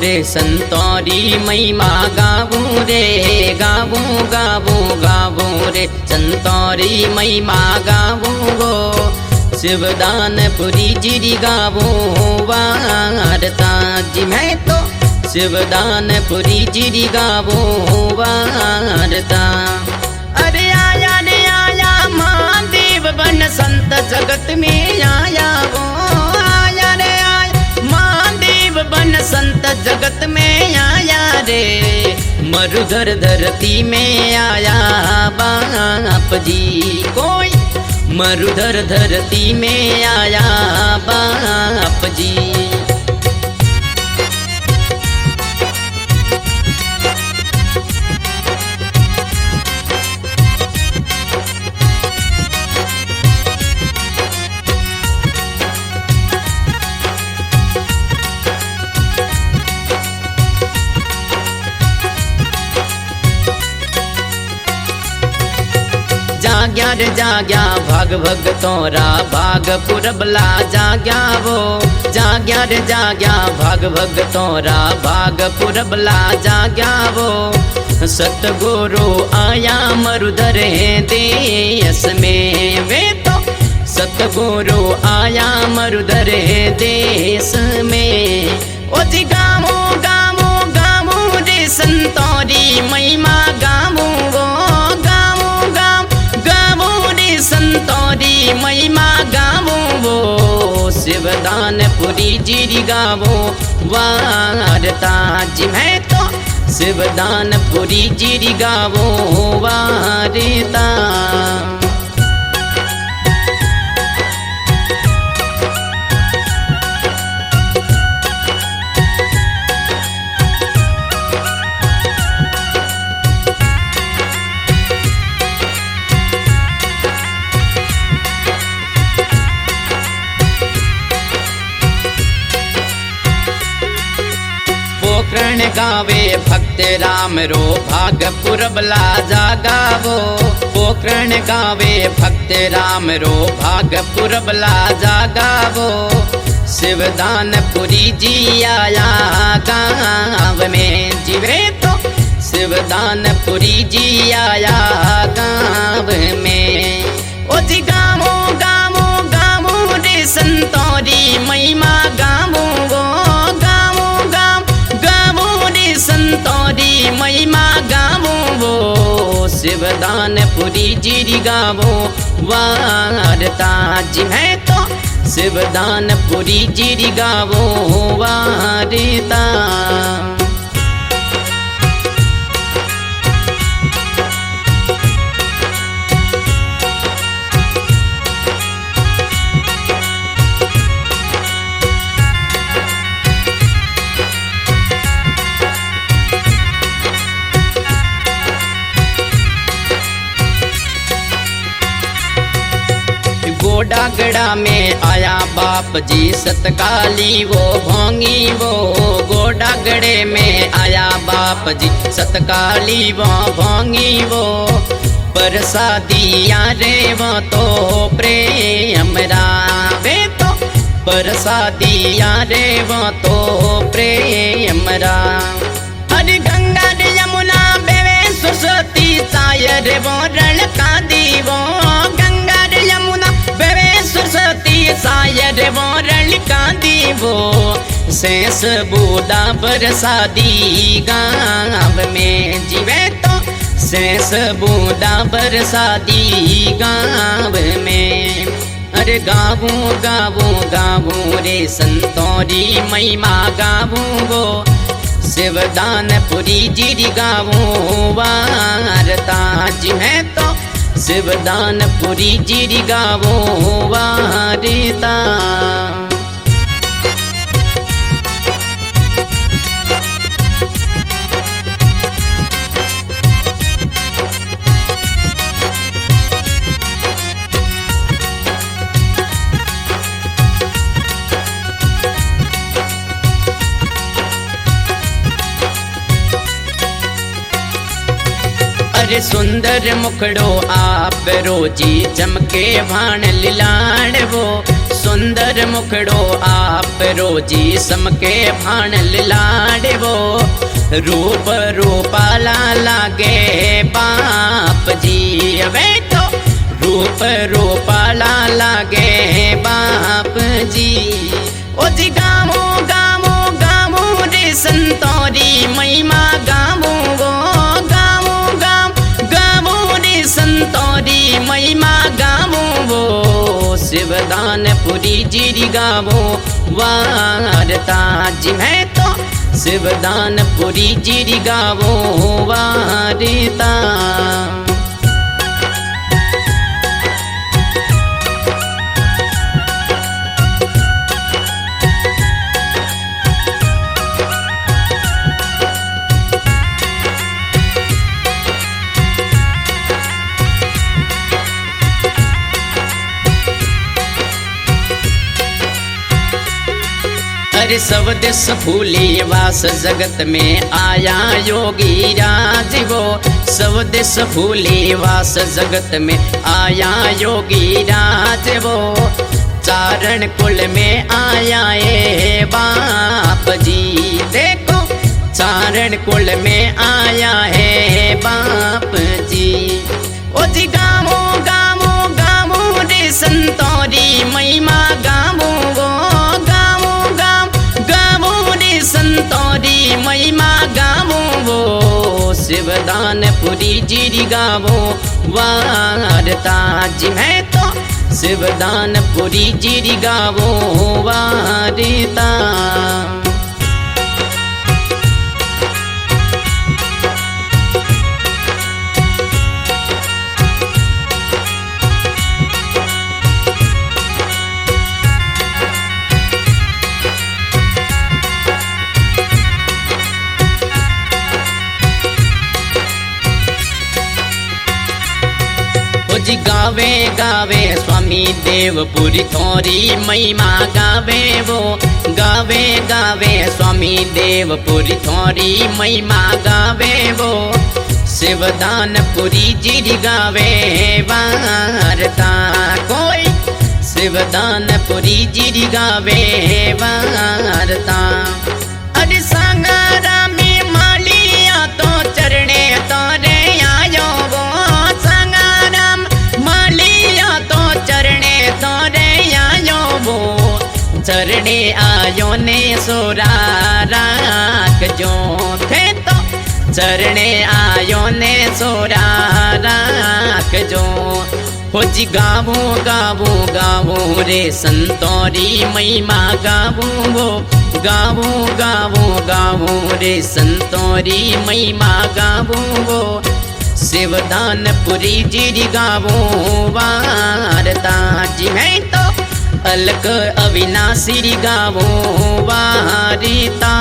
रे संतोरी महिमा गावूं रे गावूं गावूं गावूं रे संतोरी महिमा गावूं गो शिवदानपुरी जी गावूं वार्ता जी मैं तो शिवदानपुरी जी गावूं वार्ता। अरे आया महादेव बन संत जगत में आया वो आया रे आया महादेव बन संत जगत में आया रे मरुधर धरती में आया बाप जी कोई मरुधर धरती में आया बाप जी। जाग्या रे जाग्या भाग भगतोरा भाग पुरबला जाग्या वो जाग्या रे जाग्या भाग भगतोरा भाग पुरबला जाग्या वो सतगुरु आया मरुधर देश में वे तो सतगुरु आया मरुधर देश में ओ जी गावो गावो गावो रे संतोरी महिमा गावो वो संतोरी महिमा गावो वो शिवदानपुरी जी गावो वार्ता जी मैं तो शिवदानपुरी जी गावो वार्ता। पोकरण गावे भक्त राम रो भाग पुरबला जागावो पोकरण गावे भक्त राम रो भाग पुरबला जागावो शिवदानपुरी जी आया गाँव में जीवे तो शिवदानपुरी जी आया गाँव में ओ जी गावो गावो गावो रे संतोरी महिमा गावो गो संतोरी महिमा गावो वो शिवदानपुरी जी गावो वार्ता जी मैं तो शिवदानपुरी जी गावो वार्ता। गोडागड़ा में आया बाप जी सतकाली वो भोंगी वो गोडागड़े में आया बाप जी सतकाली वो भोंगी वो परसादिया रे वो तो प्रेम रावे तो परसादिया रे वो तो प्रेम रा। अरे गंगा रे यमुना बेवे सरस्वती सायर वो रण का दीवो गंगा रे यमुना बेवे सरस्वती सायर वो रण का दीवो शेष बूदा बरसादी गाँव में जीवे तो शेष बूदा बरसादी गाँव में। अरे गावो गावो गावो रे संतोरी महिमा गावो गो शिवदानपुरी जी गावो वार्ता जी मैं तो शिवदानपुरी जी गावो वार्ता। अरे सुंदर मुखड़ो आप रोजी चमके भाण लिलाड़ वो सुंदर मुखड़ो आप रोजी समके भाण लाड़वो रूप रूपाला लागे बाप जी वे तो रूप रूपाला लागे बाप जी ओ जी गामो गामो गामो रे संतोरी महिमा गामो गो गामो गाम गामो रे संतोरी महिमा गामो वो शिवदानपुरी जी गावो वारता जी मैं तो शिवदानपुरी जी गावो वारता। अरे सब दिस फूली वास जगत में आया योगी राज वो सब दिस फूली वास जगत में आया योगी राज वो चारण कुल में आया है बाप जी देखो चारण कुल में आया है बाप जी ओ जी गामो गामो गामो रे संतोरी महिमा गामो गो संतोरी महिमा गावो वो शिवदानपुरी जी गावो वारता जी मैं तो शिवदानपुरी जी गावो वारता। जी गावे गावे स्वामी देवपुरी थोरी महिमा गावे वो गावे गावे स्वामी देवपुरी थोरी महिमा गावे वो शिवदानपुरी जी गावे वारता कोई शिवदानपुरी जी गावे वारता। अरे संगारा में मालिया तो चरणे तोरे आयो वो चरणे आयो ने सोरा राख जो थे तो चरणे आयो ने सोरा राख जो हो जी गावो गावो गावो रे संतोरी महिमा गावो वो गावो गावो गावो रे संतोरी महिमा गावो वो शिवदानपुरी जी गावो वारता जी मैं तो अलक अविनाशी गावो वारता।